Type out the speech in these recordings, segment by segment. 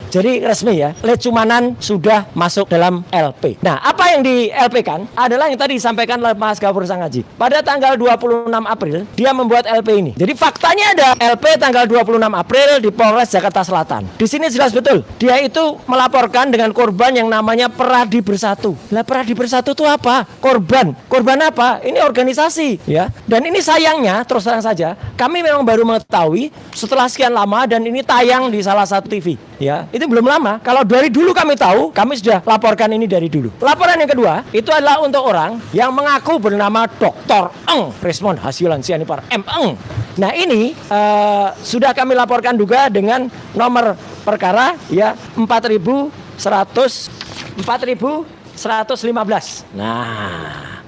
Jadi resmi ya, Lecumanan sudah masuk dalam LP. Nah, apa yang di LP kan adalah yang tadi disampaikan oleh Mas Gafur Sangaji. Pada tanggal 26 April, dia membuat LP ini. Jadi faktanya ada LP tanggal 26 April di Polres Jakarta Selatan. Di sini jelas betul, dia itu melaporkan dengan korban yang namanya Peradi Bersatu. Lah Peradi Bersatu itu apa? Korban. Korban apa? Ini organisasi ya. Dan ini sayangnya, terus terang saja, kami memang baru mengetahui setelah sekian lama dan ini tayang di salah satu TV ya. Itu belum lama. Kalau dari dulu kami tahu, kami sudah laporkan ini dari dulu. Laporan yang kedua, itu adalah untuk orang yang mengaku bernama Dr. Eng Resmond Hasilan Sianipar M. Eng. Nah ini sudah kami laporkan juga dengan nomor perkara ya 4115. Nah,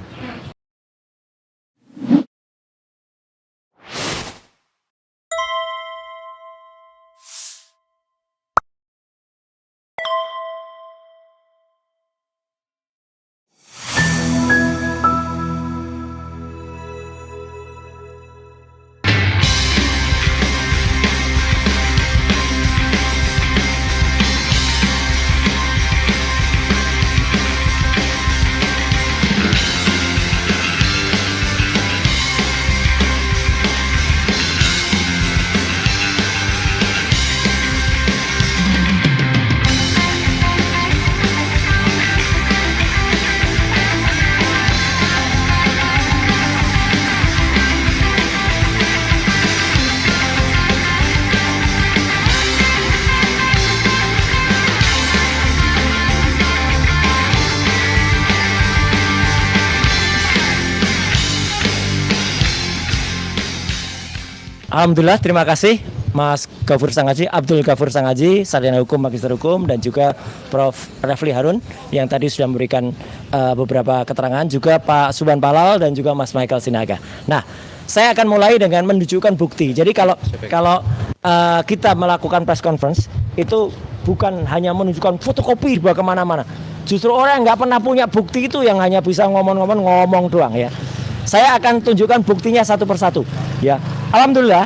alhamdulillah, terima kasih Mas Gafur Sangaji, Abdul Gafur Sangaji, sarjana hukum, magister hukum, dan juga Prof. Refli Harun yang tadi sudah memberikan beberapa keterangan, juga Pak Subhan Palal dan juga Mas Michael Sinaga. Nah, saya akan mulai dengan menunjukkan bukti. Jadi kalau kita melakukan press conference itu bukan hanya menunjukkan fotokopi dibawa kemana-mana. Justru orang yang nggak pernah punya bukti itu yang hanya bisa ngomong doang ya. Saya akan tunjukkan buktinya satu persatu ya. Alhamdulillah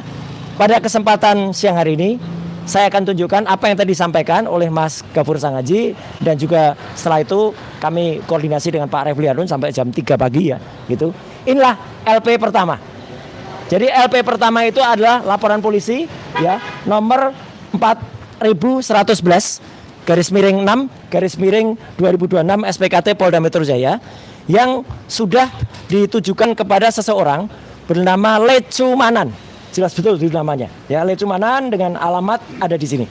pada kesempatan siang hari ini saya akan tunjukkan apa yang tadi disampaikan oleh Mas Gafur Sangaji, dan juga setelah itu kami koordinasi dengan Pak Refli Harun sampai jam 3 pagi ya gitu. Inilah LP pertama. Jadi LP pertama itu adalah laporan polisi ya nomor 4111 garis miring 6 garis miring 2026 SPKT Polda Metro Jaya yang sudah ditujukan kepada seseorang bernama Lecumanan. Jelas betul itu namanya. Ya, Lecumanan dengan alamat ada di sini.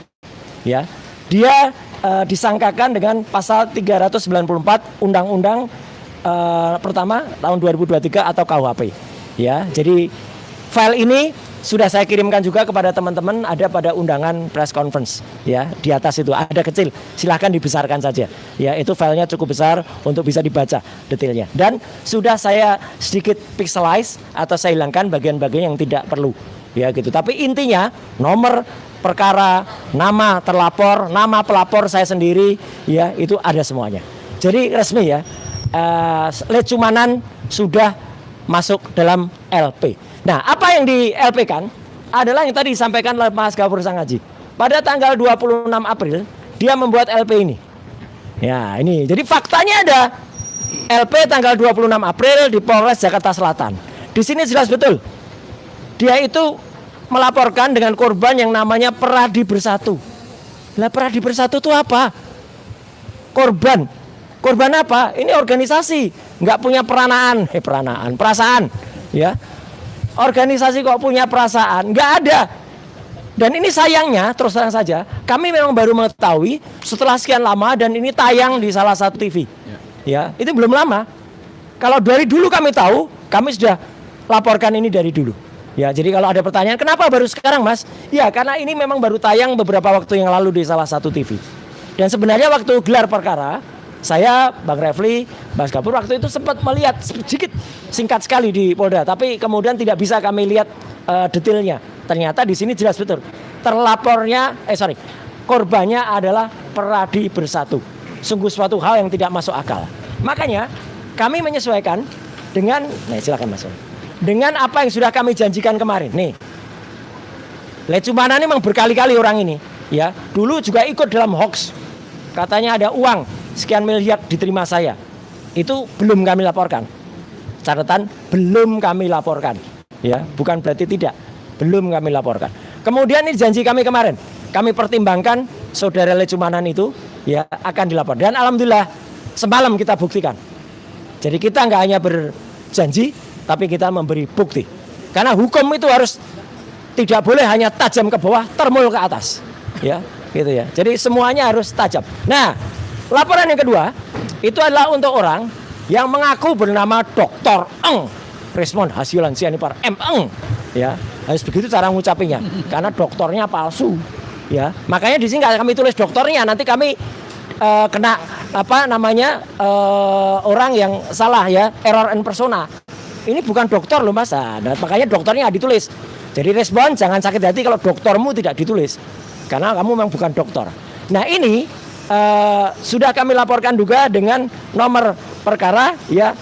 Ya. Dia disangkakan dengan pasal 394 Undang-Undang pertama tahun 2023 atau KUHP. Ya, jadi file ini sudah saya kirimkan juga kepada teman-teman, ada pada undangan press conference ya, di atas itu ada kecil, silahkan dibesarkan saja ya, itu filenya cukup besar untuk bisa dibaca detailnya, dan sudah saya sedikit pixelize atau saya hilangkan bagian-bagian yang tidak perlu ya gitu. Tapi intinya nomor perkara, nama terlapor, nama pelapor saya sendiri ya, itu ada semuanya. Jadi resmi ya, Lecumanan sudah masuk dalam LP. Nah, apa yang di LP kan adalah yang tadi disampaikan oleh Mas Gafur Sangaji. Pada tanggal 26 April, dia membuat LP ini. Ya, ini. Jadi faktanya ada LP tanggal 26 April di Polres Jakarta Selatan. Di sini jelas betul. Dia itu melaporkan dengan korban yang namanya Peradi Bersatu. Lah Peradi Bersatu itu apa? Korban. Korban apa? Ini organisasi, nggak punya perasaan, ya. Organisasi kok punya perasaan? Nggak ada. Dan ini sayangnya, terus terang saja, kami memang baru mengetahui setelah sekian lama dan ini tayang di salah satu TV. Ya, itu belum lama. Kalau dari dulu kami tahu, kami sudah laporkan ini dari dulu. Ya, jadi kalau ada pertanyaan, kenapa baru sekarang, Mas? Ya, karena ini memang baru tayang beberapa waktu yang lalu di salah satu TV. Dan sebenarnya waktu gelar perkara, saya, Bang Refli, Mas Gafur waktu itu sempat melihat sedikit singkat sekali di Polda, tapi kemudian tidak bisa kami lihat detailnya. Ternyata di sini jelas betul. Korbannya adalah Peradi Bersatu. Sungguh suatu hal yang tidak masuk akal. Makanya kami menyesuaikan dengan, silakan Mas. Dengan apa yang sudah kami janjikan kemarin. Nih, Lecumanan ini memang berkali-kali orang ini Ya, dulu juga ikut dalam hoax. Katanya ada uang sekian miliar diterima saya. Itu belum kami laporkan. Catatan belum kami laporkan. Ya, bukan berarti tidak. Belum kami laporkan. Kemudian ini janji kami kemarin. Kami pertimbangkan saudara Lecumanan itu ya akan dilapor. Dan alhamdulillah semalam kita buktikan. Jadi kita nggak hanya berjanji, tapi kita memberi bukti. Karena hukum itu harus tidak boleh hanya tajam ke bawah, termul ke atas. Ya, gitu ya. Jadi semuanya harus tajam. Nah, laporan yang kedua itu adalah untuk orang yang mengaku bernama Dr. Eng Resmond Hasiulan Sianipar M. Eng. Ya, harus begitu cara ngucapinnya. Karena doktornya palsu. Ya, makanya di sini kami tulis doktornya. Nanti kami kena orang yang salah ya, error en persona. Ini bukan dokter loh Mas. Nah, makanya dokternya ditulis. Jadi respon jangan sakit hati kalau doktermu tidak ditulis. Karena kamu memang bukan dokter. Nah ini sudah kami laporkan juga dengan nomor perkara ya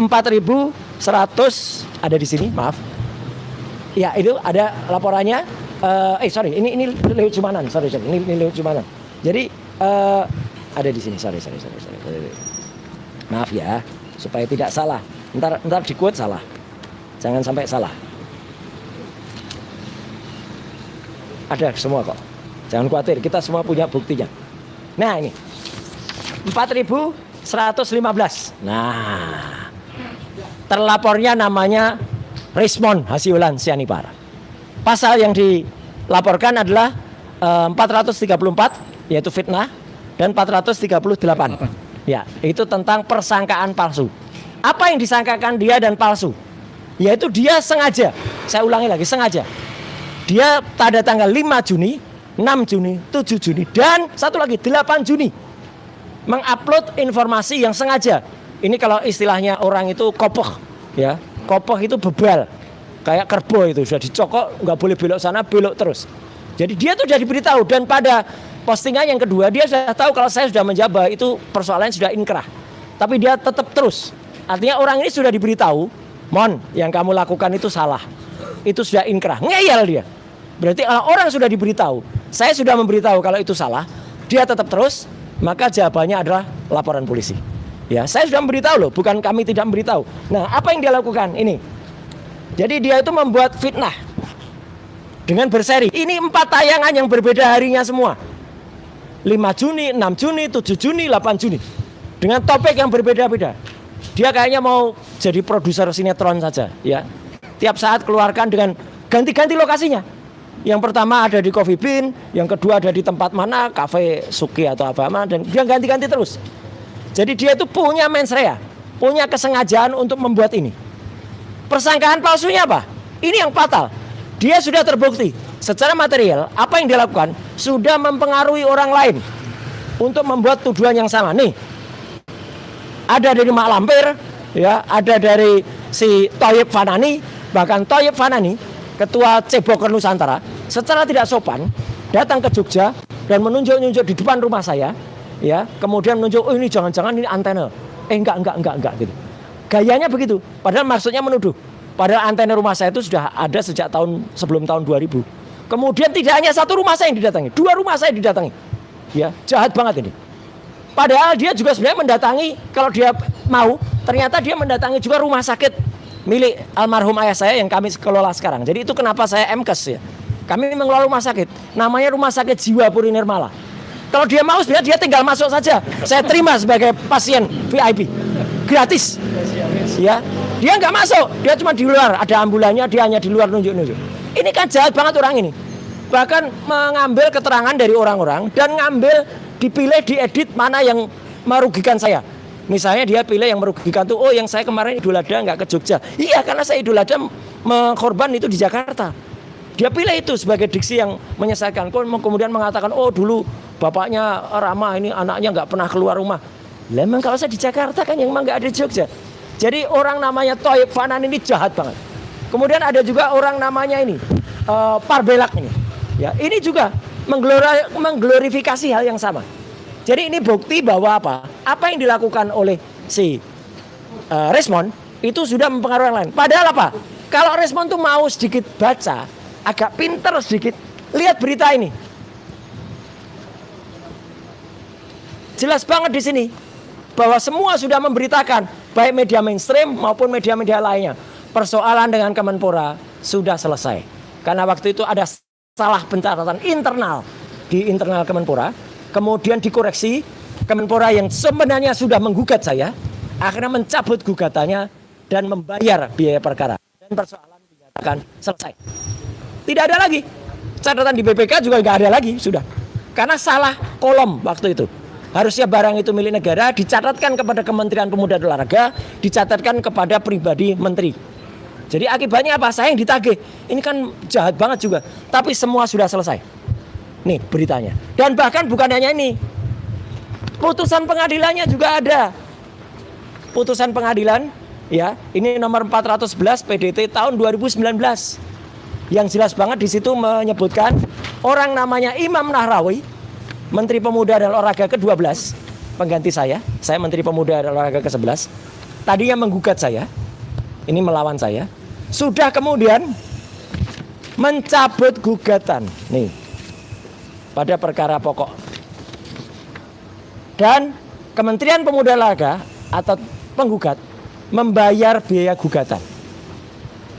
4100 ada di sini, maaf. Ya itu ada laporannya. Ini Lewat Cumanan, sorry. Ini Lewat Cumanan. Jadi ada di sini, sorry. Maaf ya, supaya tidak salah. Ntar di quote salah. Jangan sampai salah. Ada semua kok. Jangan khawatir, kita semua punya buktinya. Nah ini 4115. Nah, terlapornya namanya Resmond Hasiulan Sianipar. Pasal yang dilaporkan adalah 434 yaitu fitnah dan 438. Ya, itu tentang persangkaan palsu. Apa yang disangkakan dia dan palsu? Yaitu dia sengaja, saya ulangi lagi, sengaja. Dia pada tanggal 5 Juni, 6 Juni, 7 Juni, dan satu lagi 8 Juni mengupload informasi yang sengaja. Ini kalau istilahnya orang itu kopoh, ya. Kopoh itu bebal, kayak kerbau itu sudah dicokok, nggak boleh belok sana, belok terus. Jadi dia tuh sudah diberitahu dan pada postingan yang kedua dia sudah tahu kalau saya sudah menjabat itu persoalannya sudah inkrah. Tapi dia tetap terus. Artinya orang ini sudah diberitahu, Mon, yang kamu lakukan itu salah. Itu sudah inkrah, ngeyel dia. Berarti orang sudah diberitahu, saya sudah memberitahu kalau itu salah, dia tetap terus, maka jawabannya adalah laporan polisi. Ya, saya sudah memberitahu loh, bukan kami tidak memberitahu. Nah, apa yang dia lakukan ini? Jadi dia itu membuat fitnah dengan berseri. Ini 4 tayangan yang berbeda harinya semua. 5 Juni, 6 Juni, 7 Juni, 8 Juni. Dengan topik yang berbeda-beda. Dia kayaknya mau jadi produser sinetron saja, ya. Tiap saat keluarkan dengan ganti-ganti lokasinya. Yang pertama ada di Coffee Bean, yang kedua ada di tempat mana, Cafe Suki atau apa mana, dan dia ganti-ganti terus. Jadi dia itu punya mens rea, punya kesengajaan untuk membuat ini. Persangkaan palsunya apa? Ini yang fatal. Dia sudah terbukti secara material apa yang dilakukan sudah mempengaruhi orang lain untuk membuat tuduhan yang sama. Nih, ada dari Mak Lampir, ya, ada dari si Thoyib Fanani, bahkan Thoyib Fanani, ketua Ceboker Nusantara, secara tidak sopan datang ke Jogja dan menunjuk-nunjuk di depan rumah saya, ya, kemudian menunjuk, oh ini jangan-jangan ini antena, enggak gitu. Gayanya begitu, padahal maksudnya menuduh. Padahal antena rumah saya itu sudah ada sejak sebelum tahun 2000. Kemudian tidak hanya satu rumah saya yang didatangi, 2 rumah saya didatangi, ya, jahat banget ini. Padahal dia juga sebenarnya mendatangi, kalau dia mau, ternyata dia mendatangi juga rumah sakit milik almarhum ayah saya yang kami kelola sekarang. Jadi itu kenapa saya MKes ya. Kami mengelola rumah sakit, namanya Rumah Sakit Jiwa Puri Nirmala. Kalau dia mau sebenarnya dia tinggal masuk saja. Saya terima sebagai pasien VIP, gratis. Ya, dia nggak masuk, dia cuma di luar. Ada ambulannya, dia hanya di luar nunjuk-nunjuk. Ini kan jahat banget orang ini. Bahkan mengambil keterangan dari orang-orang dan ngambil, dipilih, diedit mana yang merugikan saya. Misalnya dia pilih yang merugikan tuh, oh yang saya kemarin Idul Adha nggak ke Jogja. Iya, karena saya Idul Adha mengkorban itu di Jakarta. Dia pilih itu sebagai diksi yang menyesatkan. Kemudian mengatakan, oh dulu bapaknya Rama ini anaknya nggak pernah keluar rumah. Memang kalau saya di Jakarta kan yang memang nggak ada di Jogja. Jadi orang namanya Thoyib Fanan ini jahat banget. Kemudian ada juga orang namanya ini Parbelak ini. Ya, ini juga mengglorifikasi hal yang sama. Jadi ini bukti bahwa apa? Apa yang dilakukan oleh si Resmond itu sudah mempengaruhi orang lain. Padahal apa? Kalau Resmond tuh mau sedikit baca, agak pinter sedikit, lihat berita ini. Jelas banget di sini bahwa semua sudah memberitakan, baik media mainstream maupun media-media lainnya, persoalan dengan Kemenpora sudah selesai. Karena waktu itu ada salah pencatatan internal di internal Kemenpora, kemudian dikoreksi. Kemenpora yang sebenarnya sudah menggugat saya, akhirnya mencabut gugatannya dan membayar biaya perkara. Dan persoalan dinyatakan selesai. Tidak ada lagi. Catatan di BPK juga nggak ada lagi, sudah. Karena salah kolom waktu itu. Harusnya barang itu milik negara, dicatatkan kepada Kementerian Pemuda dan Olahraga, dicatatkan kepada pribadi menteri. Jadi akibatnya apa? Saya yang ditagih. Ini kan jahat banget juga. Tapi semua sudah selesai. Nih beritanya. Dan bahkan bukan hanya ini. Putusan pengadilannya juga ada. Putusan pengadilan, ya, ini nomor 411 PDT tahun 2019. Yang jelas banget di situ menyebutkan orang namanya Imam Nahrawi, Menteri Pemuda dan Olahraga ke-12, pengganti saya Menteri Pemuda dan Olahraga ke-11, tadinya menggugat saya, ini melawan saya, sudah kemudian mencabut gugatan, nih, pada perkara pokok. Dan Kementerian Pemuda dan Olahraga atau penggugat membayar biaya gugatan.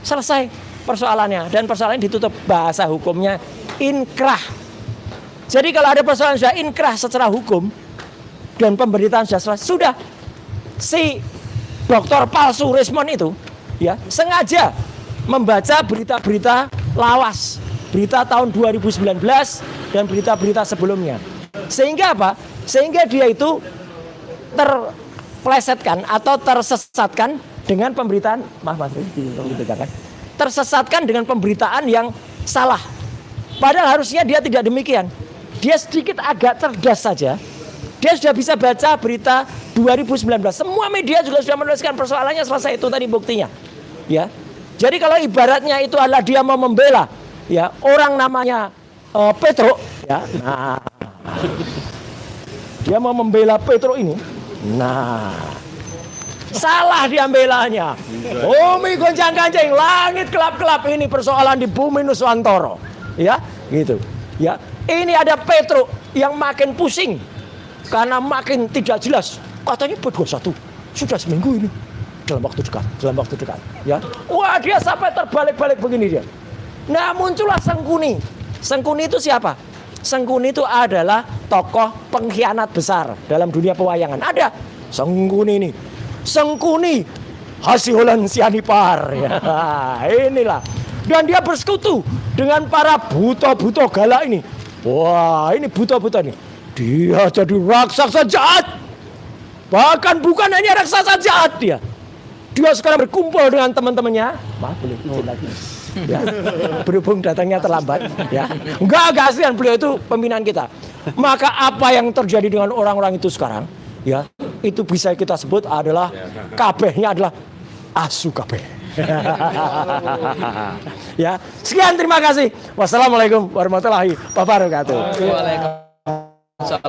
Selesai persoalannya, dan persoalannya ditutup, bahasa hukumnya inkrah. Jadi kalau ada persoalan sudah inkrah secara hukum dan pemberitaan sudah selesai, sudah si dokter palsu Rismond itu ya sengaja membaca berita-berita lawas, berita tahun 2019 dan berita-berita sebelumnya. Sehingga apa? Sehingga dia itu terplesetkan atau tersesatkan dengan pemberitaan, tersesatkan dengan pemberitaan yang salah. Padahal harusnya dia tidak demikian. Dia sedikit agak cerdas saja. Dia sudah bisa baca berita 2019. Semua media juga sudah menuliskan, persoalannya selesai, itu tadi buktinya. Ya. Jadi kalau ibaratnya itu adalah dia mau membela ya orang namanya Petro, ya. Nah, dia mau membela Petro ini. Nah, salah dia belanya. Bumi goncang-gancing, langit kelap-kelap, ini persoalan di bumi Nuswantoro. Ya, gitu. Ya, ini ada Petro yang makin pusing karena makin tidak jelas. Katanya P21 sudah seminggu ini. Dalam waktu dekat. Ya. Wah, dia sampai terbalik-balik begini dia. Nah, muncullah Sengkuni. Sengkuni itu siapa? Sengkuni itu adalah tokoh pengkhianat besar dalam dunia pewayangan. Ada Sengkuni ini. Sengkuni Hasiholan Sianipar. Ya, inilah. Dan dia bersekutu dengan para buta-buta galak ini. Wah, ini buta-buta ini. Dia jadi raksasa jahat. Bahkan bukan hanya raksasa jahat dia. Dia sekarang berkumpul dengan teman-temannya. Maaf, boleh izin lagi. Ya, berhubung datangnya terlambat, ya. Enggak kasihan, beliau itu pembinaan kita. Maka apa yang terjadi dengan orang-orang itu sekarang, ya, itu bisa kita sebut adalah kabehnya adalah asu kabeh. Ya, sekian, terima kasih. Wassalamualaikum warahmatullahi wabarakatuh. Waalaikumsalam.